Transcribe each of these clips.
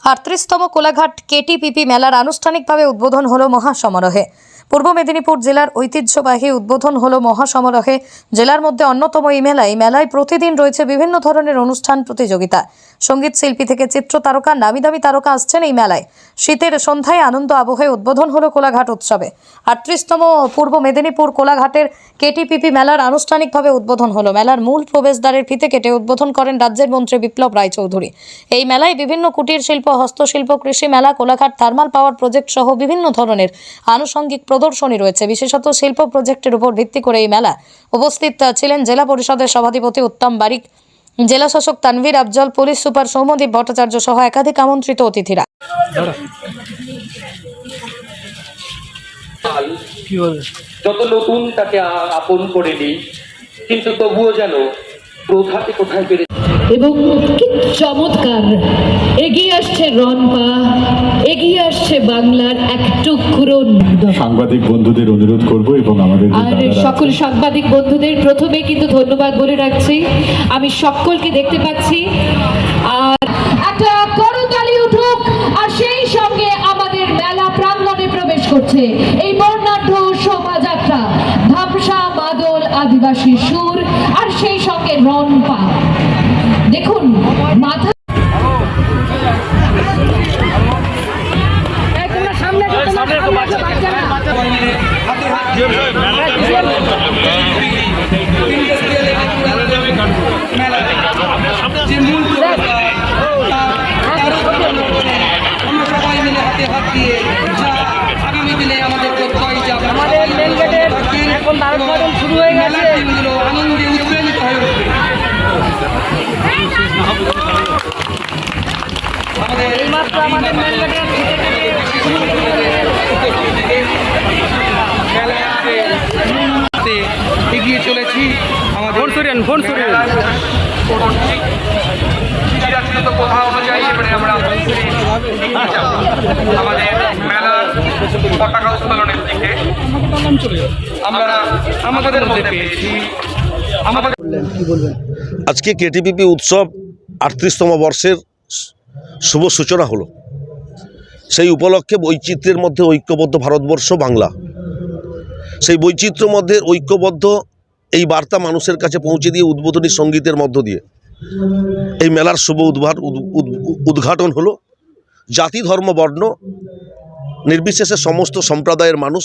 38তম Kolaghat KTPP মেলার আনুষ্ঠানিকভাবে উদ্বোধন হলো মহাসমারোহে। পূর্ব মেদিনীপুর জেলার ঐতিহ্যবাহী উদ্বোধন হলো মহাসমারোহে। জেলার মধ্যে অন্যতম এই মেলায় প্রতিদিন রয়েছে বিভিন্ন ধরনের অনুষ্ঠান, প্রতিযোগিতা। সঙ্গীত শিল্পী থেকে চিত্র তারকা, নামি দামি তারকা আসছেন এই মেলায়। শীতের সন্ধ্যায় আনন্দ আবহে উদ্বোধন হলো কোলাঘাট উৎসবে। 38তম পূর্ব মেদিনীপুর কোলাঘাটের কেটিপিপি মেলার আনুষ্ঠানিকভাবে উদ্বোধন হলো। মেলার মূল প্রবেশদ্বারের ফিতে কেটে উদ্বোধন করেন রাজ্যের মন্ত্রী বিপ্লব রায়চৌধুরী। এই মেলায় বিভিন্ন কুটির শিল্প, হস্তশিল্প, কৃষি মেলা, কোলাঘাট থার্মাল পাওয়ার প্রজেক্ট সহ বিভিন্ন ধরনের আনুষঙ্গিক প্রদর্শনী রয়েছে। বিশেষত শিল্প প্রজেক্টের উপর ভিত্তি করে এই মেলা। উপস্থিত ছিলেন জেলা পরিষদের সভাধিপতি উত্তম বারিক, জেলা শাসক তানভীর আফজল, পুলিশ সুপার সৌম্যদীপ ভট্টাচার্য সহ একাধিক আমন্ত্রিত অতিথিরা। যত নতুন তাকে আপন করে নিই, কিন্তু তবুও যেন প্রথাকে কোথায় পেরে। এবং কি চমৎকার এগিয়ে আসছে রনপা, এগিয়ে আসছে বাংলার এক টুকরো। সাংবাদিক বন্ধুদের অনুরোধ করব এবং আমাদের সকল সাংবাদিক বন্ধুদের প্রথমে কিন্তু ধন্যবাদ বলে রাখছি। আমি সকলকে দেখতে পাচ্ছি, আর একটা করতালি উঠুক, আর সেই সঙ্গে আমাদের মেলা প্রাঙ্গণে প্রবেশ করছে এই বর্ণাঢ্য শোভাযাত্রা, ধামসা, মাদল, আদিবাসী সুর, আর সেই সঙ্গে রনপা। দেখুন মাথা সবাই মিলে হাতে হাত দিয়ে আগামী দিনে আমাদের শুরু হয়ে গেছে, আনন্দে উৎপ্রেরিত হয়ে উঠবে। এগিয়ে চলেছি আমাদের কথা অনুযায়ী এবারে আমরা আমাদের মেলার পতাকা উত্তোলনের দিকে আমরা আমাদের মধ্যে পেয়েছি। আজকে কেটিপিপি উৎসব 38তম বর্ষের শুভ সূচনা হলো। সেই উপলক্ষে বৈচিত্র্যের মধ্যে ঐক্যবদ্ধ ভারতবর্ষ বাংলা, সেই বৈচিত্র্যের মধ্যে ঐক্যবদ্ধ এই বার্তা মানুষের কাছে পৌঁছে দিয়ে উদ্বোধনী সঙ্গীতের মধ্য দিয়ে এই মেলার শুভ উদ্ঘাটন হলো। জাতি, ধর্ম, বর্ণ নির্বিশেষে সমস্ত সম্প্রদায়ের মানুষ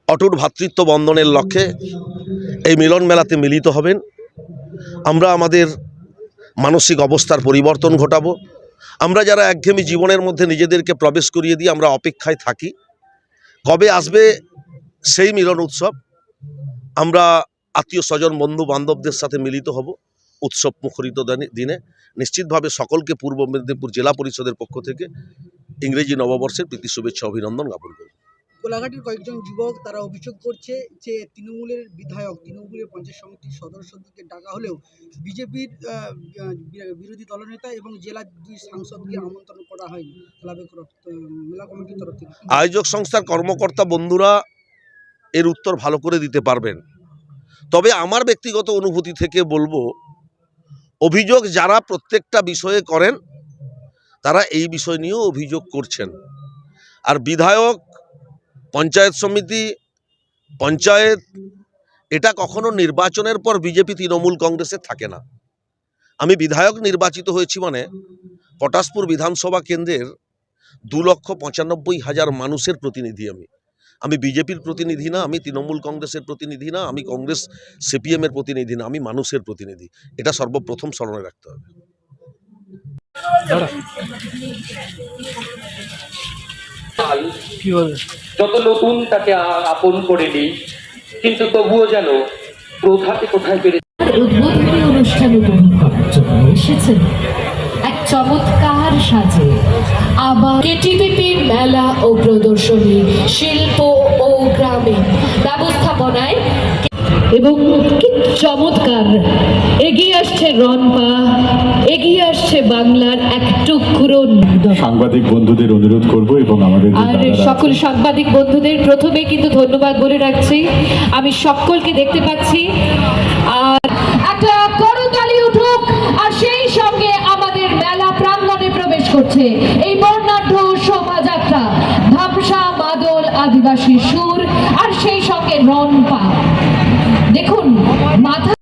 অটুট ভ্রাতৃত্ব বন্ধনের লক্ষ্যে এই মিলন মেলাতে মিলিত হবেন। আমরা আমাদের মানসিক অবস্থার পরিবর্তন ঘটাবো। আমরা যারা একঘেয়েমি জীবনের মধ্যে নিজেদেরকে প্রবেশ করিয়ে দিয়ে আমরা অপেক্ষায় থাকি কবে আসবে সেই মিলন উৎসব। আমরা আত্মীয় স্বজন, বন্ধু বান্ধবদের সাথে মিলিত হব উৎসব মুখরিত দিনে। নিশ্চিতভাবে সকলকে পূর্ব মেদিনীপুর জেলা পরিষদের পক্ষ থেকে ইংরেজি নববর্ষের প্রীতি শুভেচ্ছা অভিনন্দন জ্ঞাপন করব। কোলাঘাটের কয়েকজন যুবক তারা অভিযোগ করছে যে তৃণমূলের বিধায়ক, তৃণমূলের পঞ্চায়েত সমিতির সদস্যদেরকে ডাকা হলেও বিজেপির বিরোধী দলনেতা এবং জেলার 2 সাংসদকে আমন্ত্রণ করা হয়নি মেলা কমিটির তরফ থেকে। আয়োজক সংস্থার কর্মকর্তা বন্ধুরা এর উত্তর ভালো করে দিতে পারবেন। তবে আমার ব্যক্তিগত অনুভূতি থেকে বলবো, অভিযোগ যারা প্রত্যেকটা বিষয়ে করেন তারা এই বিষয় নিয়েও অভিযোগ করছেন। আর বিধায়ক, পঞ্চায়েত সমিতি, পঞ্চায়েত এটা কখনো নির্বাচনের পর বিজেপি, তৃণমূল, কংগ্রেসে থাকে না। আমি বিধায়ক নির্বাচিত হয়েছি মানে পটাশপুর বিধানসভা কেন্দ্রের 2,95,000 মানুষের প্রতিনিধি। আমি বিজেপির প্রতিনিধি না, আমি তৃণমূল কংগ্রেসের প্রতিনিধি না, আমি কংগ্রেস সিপিএমের প্রতিনিধি না, আমি মানুষের প্রতিনিধি। এটা সর্বপ্রথম স্মরণে রাখতে হবে। যত নতুন তাকে আপন করে নিই, কিন্তু তবুও যেন প্রথাকে কোথায় পেরে। উদ্বোধনী অনুষ্ঠান উপভোগ করার জন্য এসেছেন এক চমৎকার সাজে আবার কেটিপিপি মেলা ও প্রদর্শনী, শিল্প ও গ্রামীণ ব্যবস্থাপনায়। এবং কি চমৎকার এগিয়ে আসছে রনপা, এগিয়ে আসছে বাংলার এক টুকরো। সাংবাদিক বন্ধুদের অনুরোধ করব এবং আমাদের সকল সাংবাদিক বন্ধুদের প্রথমে কিন্তু ধন্যবাদ বলে রাখছি। আমি সকলকে দেখতে পাচ্ছি, আর একটা করতালি উঠুক, আর সেই সঙ্গে আমাদের মেলা প্রাঙ্গণে প্রবেশ করছে এই বর্ণাঢ্য শোভাযাত্রা। ধামসা, মাদল, আদিবাসী সুর আর সেই সঙ্গে রনপা। দেখুন মাথা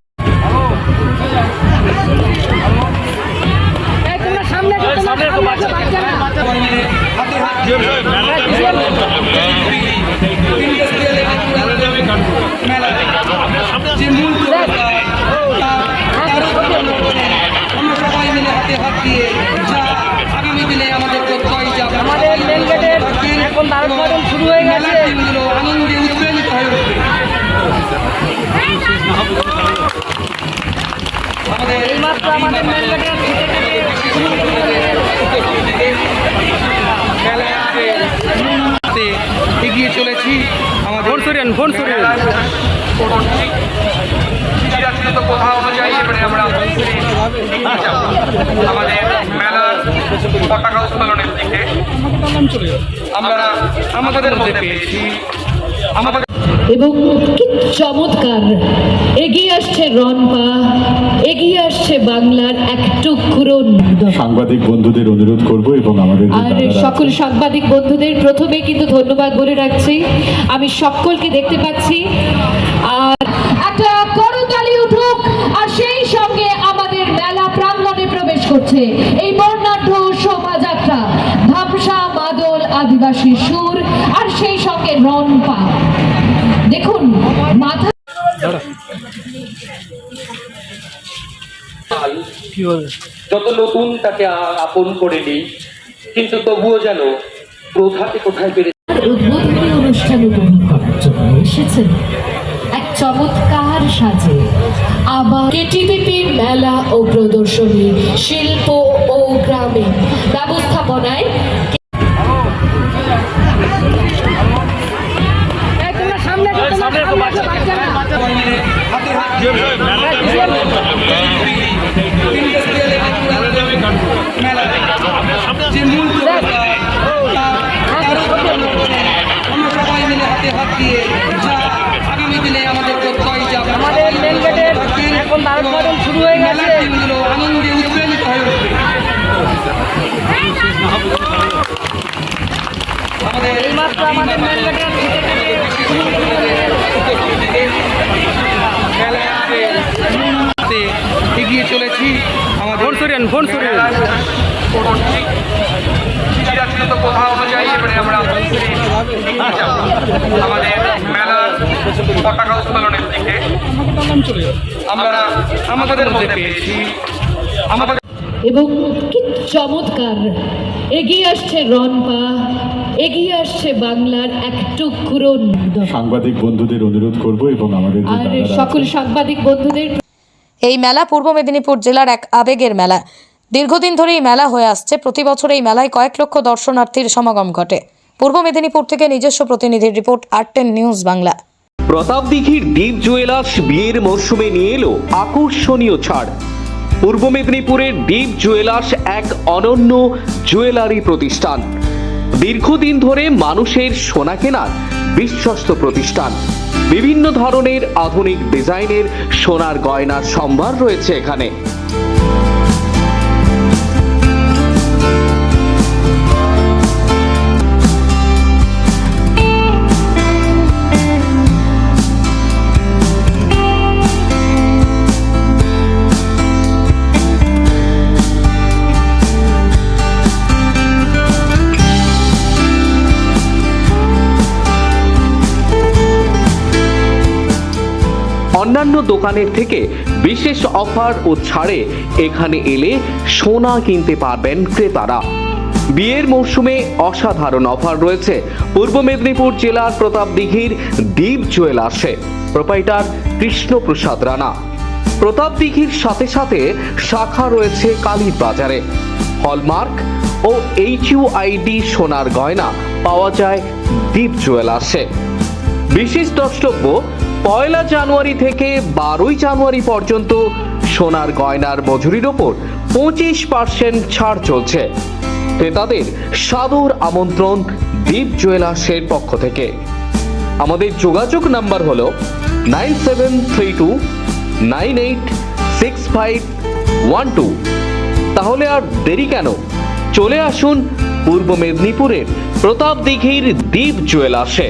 যে মূল আমরা সবাই মিলে হাতে হাত দিয়ে যা আগামী দিনে আমাদের প্রত্যয় যাবে, আমাদের মেন গেটের এখন ভারত মডেল শুরু হয়ে গেছে, দিনগুলো আনন্দে উৎপ্রেরিত হয়ে উঠবে। আমাদের মেন গেটের এগিয়ে চলেছি। আমাদের কথা অনুযায়ী এবারে আমরা আমাদের মেলার পতাকা উত্তোলনের দিকে আমরা আমাদের মধ্যে পেয়েছি। আমাদের এবং কি চমৎকার এগিয়ে আসছে রনপা, এগিয়ে আসছে বাংলার এক টুকরো। সাংবাদিক বন্ধুদের অনুরোধ করব এবং আমাদের যে আর দাদারা সকল সাংবাদিক বন্ধুদের প্রথমে কিন্তু ধন্যবাদ বলে রাখছি। আমি সকলকে দেখতে পাচ্ছি, আর একটা করতালি উঠুক, আর সেই সঙ্গে আমাদের মেলা প্রাঙ্গণে প্রবেশ করছে এই বর্ণাঢ্য শোভাযাত্রা। ধামসা, মাদল, আদিবাসী সুর আর সেই সঙ্গে রনপা। দেখুন মাথা যত নতুন তাকে আপন করে নিই, কিন্তু তবুও যেন প্রথাকে কোথায় পেরে উদ্বোধনী অনুষ্ঠান উপভোগ করার জন্য এসেছেন এক চমৎকার সাজে। আবার কেটিপিপি মেলা ও প্রদর্শনী, শিল্প ও গ্রামে ব্যবস্থাপনায় যে মূল আমরা সবাই মিলে হাতে হাত দিয়ে যা আগামী দিনে আমাদের প্রত্যয় যাবে, আমাদের মেন গেটের এখন ভারত মডেল শুরু হয়ে গেছে, দিনগুলো আনন্দে উৎপ্রেরিত হয়ে উঠবে। আমাদের মেন গেটের এগিয়ে চলেছি। আমাদের কথা অনুযায়ী এবারে আমরা আমাদের মেলার পতাকা উত্তোলনের দিকে আমরা আমাদের মধ্যে পেয়েছি। আমাদের এবং কি চমৎকার এগিয়ে আসছে রনপা, এগিয়ে আসছে বাংলার এক টুকরো। সাংবাদিক বন্ধুদের অনুরোধ করব এবং আমাদের যে আর দাদারা সকল সাংবাদিক বন্ধুদের এই মেলা পূর্ব মেদিনীপুর জেলার এক আবেগের মেলা। দীর্ঘদিন ধরে এই মেলা হয়ে আসছে। প্রতি বছর এই মেলায় কয়েক লক্ষ দর্শনার্থীর সমাগম ঘটে। পূর্ব মেদিনীপুর থেকে নিজস্ব প্রতিনিধির রিপোর্ট, আর10 নিউজ বাংলা। প্রতাপদিঘির দীপ জুয়েলার্স বিয়ের মরশুমে নিয়ে এলো আকর্ষণীয় ছাড়। পূর্ব মেদিনীপুরের দীপ জুয়েলার্স এক অনন্য জুয়েলারি প্রতিষ্ঠান। দীর্ঘদিন ধরে মানুষের সোনা কেনার বিশ্বস্ত প্রতিষ্ঠান। বিভিন্ন ধরনের আধুনিক ডিজাইনের সোনার গয়নার সম্ভার রয়েছে এখানে। অন্যান্য দোকানের থেকে বিশেষ অফার ও ছাড়ে এখানে এলে সোনা কিনতে পারবেন ক্রেতারা। বিয়ের মরশুমে অসাধারণ অফার রয়েছে পূর্ব মেদিনীপুর জেলার প্রতাপদিঘির দীপ জুয়েলার্সে। প্রোপাইটার কৃষ্ণপ্রসাদ রানা। প্রতাপদিঘির সাথে সাথে শাখা রয়েছে কালীর বাজারে। হলমার্ক ও HUID সোনার গয়না পাওয়া যায় দীপ জুয়েলার্সে। বিশেষ দ্রষ্টব্য, 1 জানুয়ারি থেকে 12 জানুয়ারি পর্যন্ত সোনার গয়নার মজুরির ওপর 25% ছাড় চলছে। ক্রেতাদের সাদর আমন্ত্রণ দীপ জুয়েলার্সের পক্ষ থেকে। আমাদের যোগাযোগ নাম্বার হলো 9732986512। তাহলে আর দেরি কেন, চলে আসুন পূর্ব মেদিনীপুরের প্রতাপদিঘির দীপ জুয়েলার্সে।